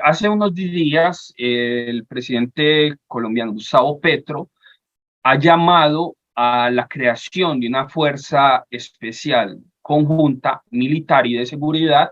Hace unos días, el presidente colombiano Gustavo Petro ha llamado a la creación de una fuerza especial conjunta militar y de seguridad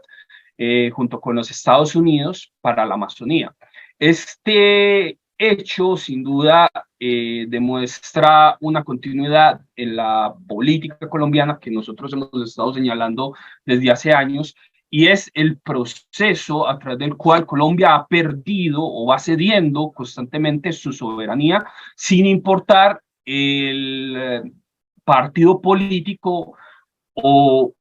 junto con los Estados Unidos para la Amazonía. Este hecho, sin duda, demuestra una continuidad en la política colombiana que nosotros hemos estado señalando desde hace años, y es el proceso a través del cual Colombia ha perdido o va cediendo constantemente su soberanía, sin importar el partido político o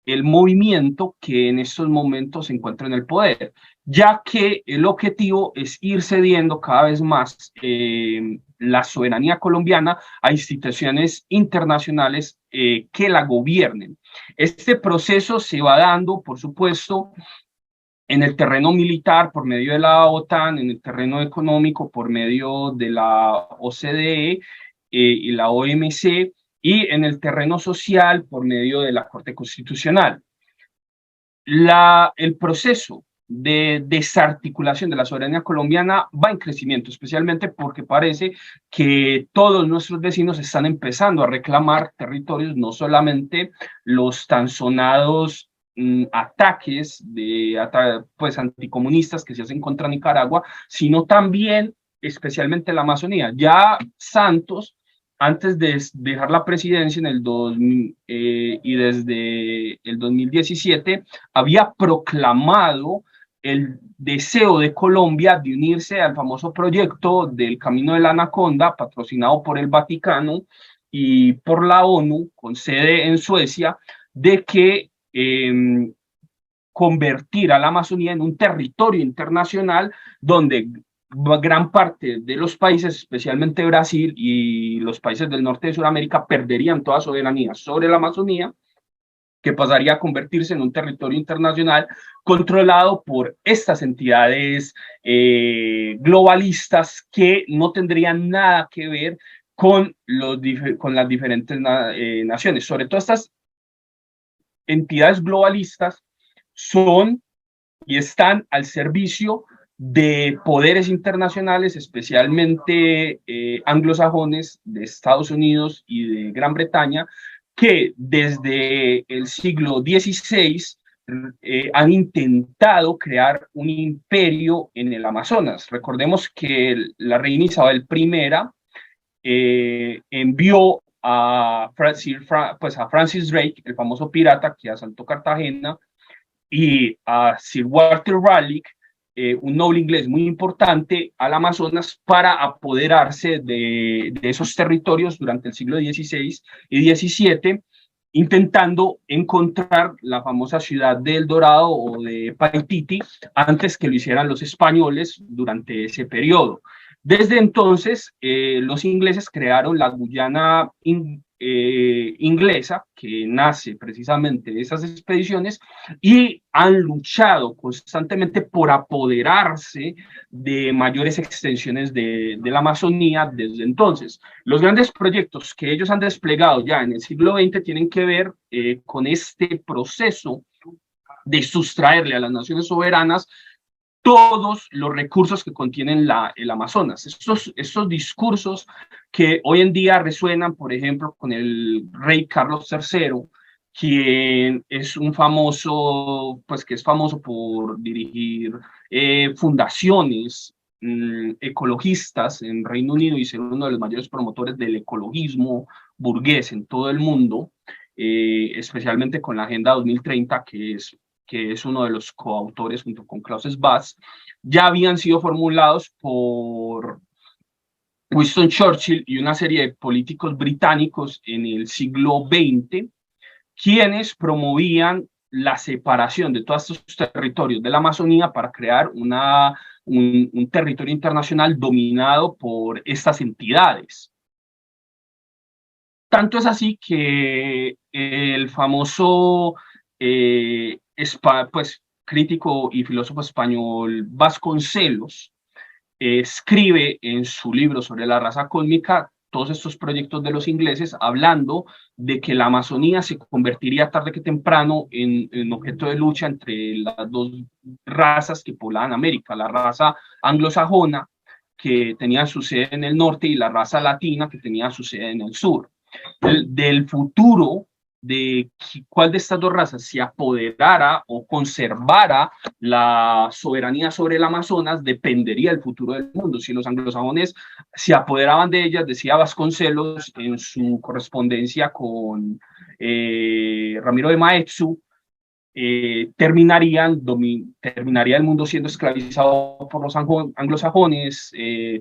el movimiento que en estos momentos se encuentra en el poder, ya que el objetivo es ir cediendo cada vez más la soberanía colombiana a instituciones internacionales que la gobiernen. Este proceso se va dando, por supuesto, en el terreno militar por medio de la OTAN, en el terreno económico por medio de la OCDE y la OMC, y en el terreno social por medio de la Corte Constitucional. El proceso de desarticulación de la soberanía colombiana va en crecimiento, especialmente porque parece que todos nuestros vecinos están empezando a reclamar territorios, no solamente los tan sonados ataques pues, anticomunistas que se hacen contra Nicaragua, sino también especialmente la Amazonía. Ya Santos, antes de dejar la presidencia en el y desde el 2017, había proclamado el deseo de Colombia de unirse al famoso proyecto del Camino de la Anaconda, patrocinado por el Vaticano y por la ONU, con sede en Suecia, de que convertir a la Amazonía en un territorio internacional donde gran parte de los países, especialmente Brasil y los países del norte de Sudamérica, perderían toda soberanía sobre la Amazonía, que pasaría a convertirse en un territorio internacional controlado por estas entidades globalistas que no tendrían nada que ver con las diferentes naciones. Sobre todo estas entidades globalistas son y están al servicio de poderes internacionales, especialmente anglosajones de Estados Unidos y de Gran Bretaña, que desde el siglo XVI han intentado crear un imperio en el Amazonas. Recordemos que la reina Isabel I envió pues a Francis Drake, el famoso pirata que asaltó Cartagena, y a Sir Walter Raleigh, un noble inglés muy importante, al Amazonas para apoderarse de esos territorios durante el siglo XVI y XVII, intentando encontrar la famosa ciudad de El Dorado o de Paititi antes que lo hicieran los españoles durante ese periodo. Desde entonces, los ingleses crearon la Guyana inglesa, que nace precisamente de esas expediciones, y han luchado constantemente por apoderarse de mayores extensiones de la Amazonía desde entonces. Los grandes proyectos que ellos han desplegado ya en el siglo XX tienen que ver con este proceso de sustraerle a las naciones soberanas todos los recursos que contienen el Amazonas. Estos discursos que hoy en día resuenan, por ejemplo, con el rey Carlos III, quien es un famoso, pues que es famoso por dirigir fundaciones ecologistas en Reino Unido y ser uno de los mayores promotores del ecologismo burgués en todo el mundo, especialmente con la Agenda 2030, que es uno de los coautores junto con Klaus Schwab, ya habían sido formulados por Winston Churchill y una serie de políticos británicos en el siglo XX, quienes promovían la separación de todos estos territorios de la Amazonía para crear un territorio internacional dominado por estas entidades. Tanto es así que el famoso pues, crítico y filósofo español Vasconcelos escribe en su libro sobre la raza cósmica todos estos proyectos de los ingleses, hablando de que la Amazonía se convertiría tarde que temprano en objeto de lucha entre las dos razas que poblaban América, la raza anglosajona, que tenía su sede en el norte, y la raza latina, que tenía su sede en el sur. Del futuro de cuál de estas dos razas se apoderara o conservara la soberanía sobre el Amazonas dependería del futuro del mundo. Si los anglosajones se apoderaban de ellas, decía Vasconcelos en su correspondencia con Ramiro de Maeztu, terminaría el mundo siendo esclavizado por los anglosajones,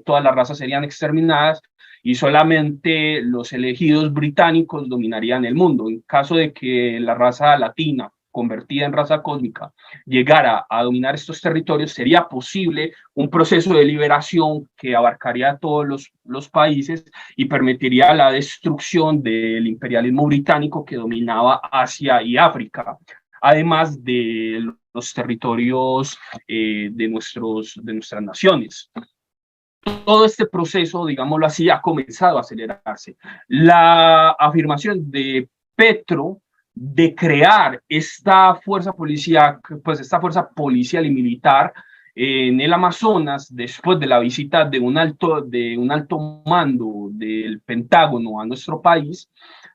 todas las razas serían exterminadas y solamente los elegidos británicos dominarían el mundo. En caso de que la raza latina, convertida en raza cósmica, llegara a dominar estos territorios, sería posible un proceso de liberación que abarcaría a todos los países y permitiría la destrucción del imperialismo británico que dominaba Asia y África, además de los territorios de nuestras naciones. Todo este proceso, digámoslo así, ha comenzado a acelerarse. La afirmación de Petro de crear esta fuerza policial, pues esta fuerza policial y militar en el Amazonas, después de la visita de un alto mando del Pentágono a nuestro país,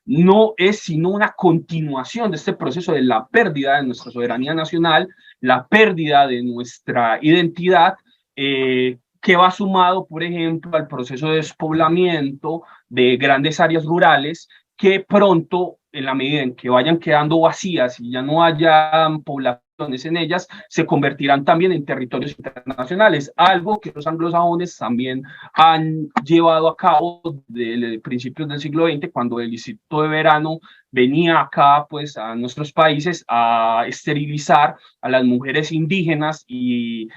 no es sino una continuación de este proceso de la pérdida de nuestra soberanía nacional, la pérdida de nuestra identidad, que va sumado, por ejemplo, al proceso de despoblamiento de grandes áreas rurales, que pronto, en la medida en que vayan quedando vacías y ya no haya poblaciones en ellas, se convertirán también en territorios internacionales, algo que los anglosajones también han llevado a cabo desde principios del siglo XX, cuando el Instituto de Verano venía acá, pues, a nuestros países a esterilizar a las mujeres indígenas y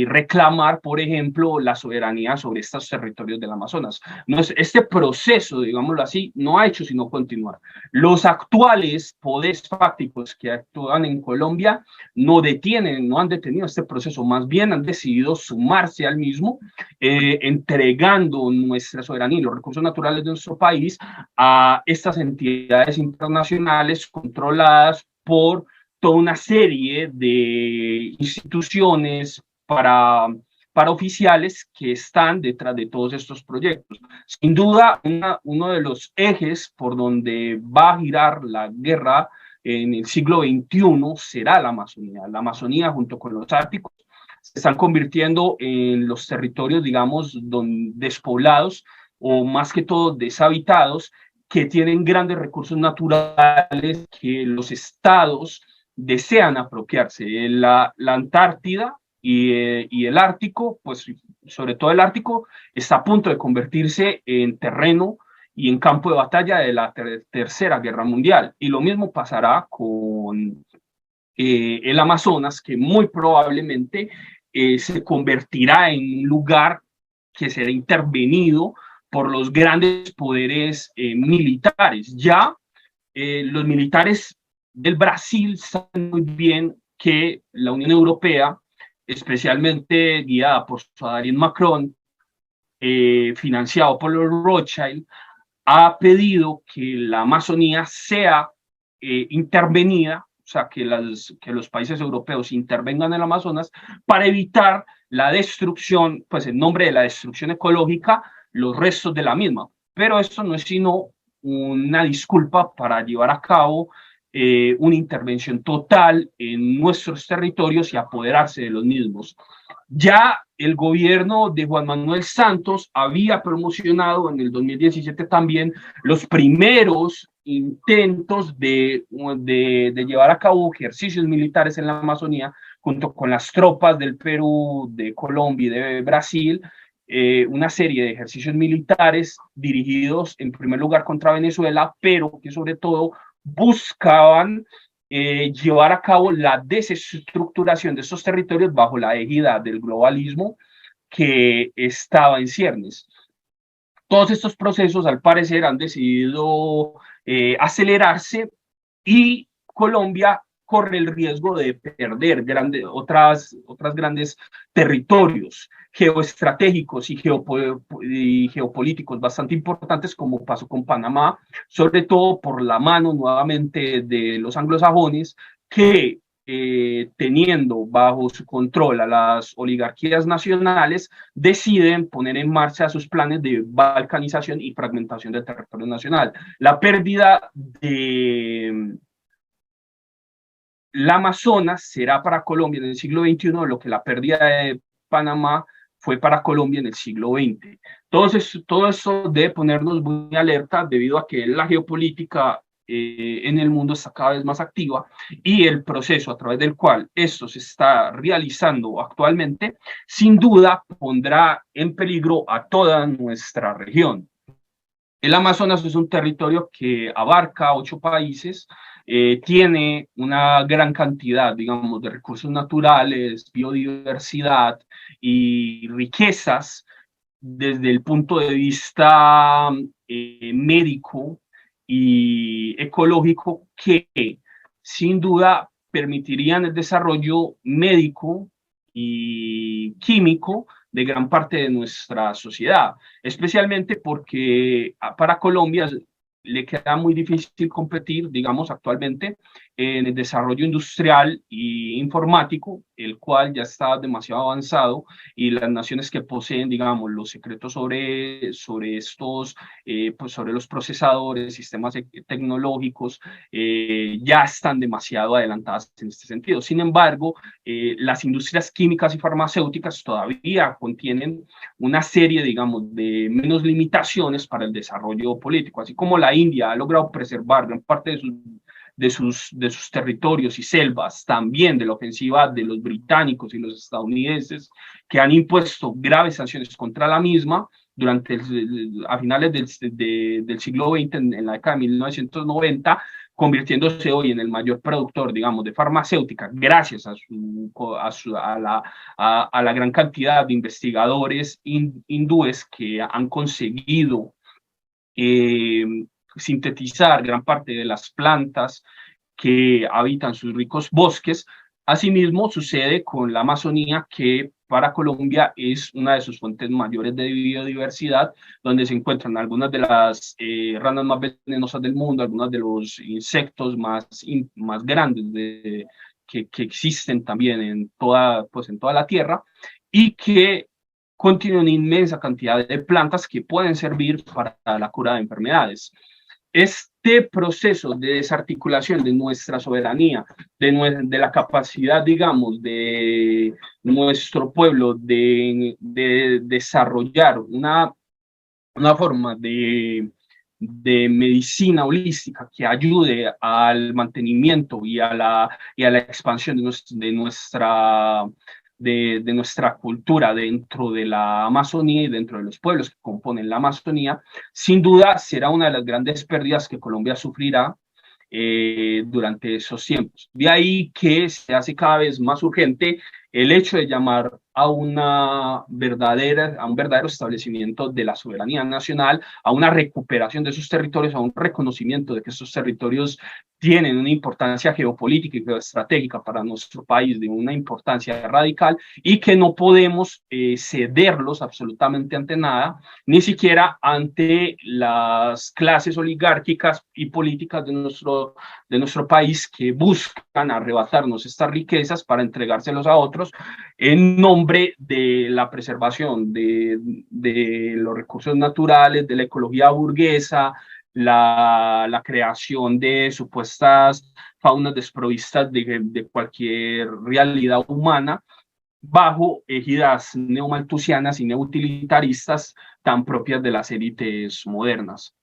reclamar, por ejemplo, la soberanía sobre estos territorios del Amazonas. No es, este proceso, digámoslo así, no ha hecho sino continuar. Los actuales poderes fácticos que actúan en Colombia no han detenido este proceso, más bien han decidido sumarse al mismo, entregando nuestra soberanía y los recursos naturales de nuestro país a estas entidades internacionales controladas por toda una serie de instituciones para oficiales que están detrás de todos estos proyectos. Sin duda, uno de los ejes por donde va a girar la guerra en el siglo XXI será la Amazonía. La Amazonía, junto con los Árticos, se están convirtiendo en los territorios, digamos, despoblados o más que todo deshabitados, que tienen grandes recursos naturales que los estados desean apropiarse. La Antártida y el Ártico, pues sobre todo el Ártico, está a punto de convertirse en terreno y en campo de batalla de la Tercera Guerra Mundial. Y lo mismo pasará con el Amazonas, que muy probablemente se convertirá en un lugar que será intervenido por los grandes poderes militares. Ya los militares del Brasil saben muy bien que la Unión Europea, especialmente guiada por Darín Macron, financiado por los Rothschild, ha pedido que la Amazonía sea intervenida, o sea, que los países europeos intervengan en el Amazonas para evitar la destrucción, pues en nombre de la destrucción ecológica, los restos de la misma. Pero esto no es sino una disculpa para llevar a cabo una intervención total en nuestros territorios y apoderarse de los mismos. Ya el gobierno de Juan Manuel Santos había promocionado en el 2017 también los primeros intentos de llevar a cabo ejercicios militares en la Amazonía junto con las tropas del Perú, de Colombia y de Brasil, una serie de ejercicios militares dirigidos en primer lugar contra Venezuela, pero que sobre todo buscaban llevar a cabo la desestructuración de estos territorios bajo la égida del globalismo que estaba en ciernes. Todos estos procesos, al parecer, han decidido acelerarse y Colombia corre el riesgo de perder otras grandes territorios geoestratégicos y geopolíticos bastante importantes, como pasó con Panamá, sobre todo por la mano nuevamente de los anglosajones, que teniendo bajo su control a las oligarquías nacionales, deciden poner en marcha sus planes de balcanización y fragmentación del territorio nacional. La pérdida de la Amazonas será para Colombia en el siglo XXI lo que la pérdida de Panamá fue para Colombia en el siglo XX. Entonces, todo eso debe ponernos muy alerta debido a que la geopolítica en el mundo está cada vez más activa y el proceso a través del cual esto se está realizando actualmente, sin duda pondrá en peligro a toda nuestra región. El Amazonas es un territorio que abarca 8 países, tiene una gran cantidad, digamos, de recursos naturales, biodiversidad y riquezas desde el punto de vista médico y ecológico que sin duda permitirían el desarrollo médico y químico de gran parte de nuestra sociedad, especialmente porque para Colombia le queda muy difícil competir, digamos, actualmente en el desarrollo industrial e informático, el cual ya está demasiado avanzado y las naciones que poseen, digamos, los secretos sobre estos, pues sobre los procesadores, sistemas tecnológicos, ya están demasiado adelantadas en este sentido. Sin embargo, las industrias químicas y farmacéuticas todavía contienen una serie, digamos, de menos limitaciones para el desarrollo político, así como la India ha logrado preservar gran parte de sus territorios y selvas, también de la ofensiva de los británicos y los estadounidenses, que han impuesto graves sanciones contra la misma a finales del siglo XX, en la década de 1990, convirtiéndose hoy en el mayor productor, digamos, de farmacéutica, gracias a la gran cantidad de investigadores hindúes que han conseguido sintetizar gran parte de las plantas que habitan sus ricos bosques. Asimismo, sucede con la Amazonía, que para Colombia es una de sus fuentes mayores de biodiversidad, donde se encuentran algunas de las ranas más venenosas del mundo, algunos de los insectos más grandes que existen también pues en toda la Tierra, y que contiene una inmensa cantidad de plantas que pueden servir para la cura de enfermedades. Este proceso de desarticulación de nuestra soberanía, de la capacidad, digamos, de nuestro pueblo de desarrollar una forma de medicina holística que ayude al mantenimiento y a la expansión de nuestra cultura dentro de la Amazonía y dentro de los pueblos que componen la Amazonía, sin duda será una de las grandes pérdidas que Colombia sufrirá durante esos tiempos. De ahí que se hace cada vez más urgente el hecho de llamar a un verdadero establecimiento de la soberanía nacional, a una recuperación de esos territorios, a un reconocimiento de que esos territorios tienen una importancia geopolítica y geoestratégica para nuestro país, de una importancia radical, y que no podemos cederlos absolutamente ante nada, ni siquiera ante las clases oligárquicas y políticas de nuestro país, que buscan arrebatarnos estas riquezas para entregárselos a otros en nombre de la preservación de los recursos naturales, de la ecología burguesa, la creación de supuestas faunas desprovistas de cualquier realidad humana, bajo égidas neomalthusianas y neoutilitaristas tan propias de las élites modernas.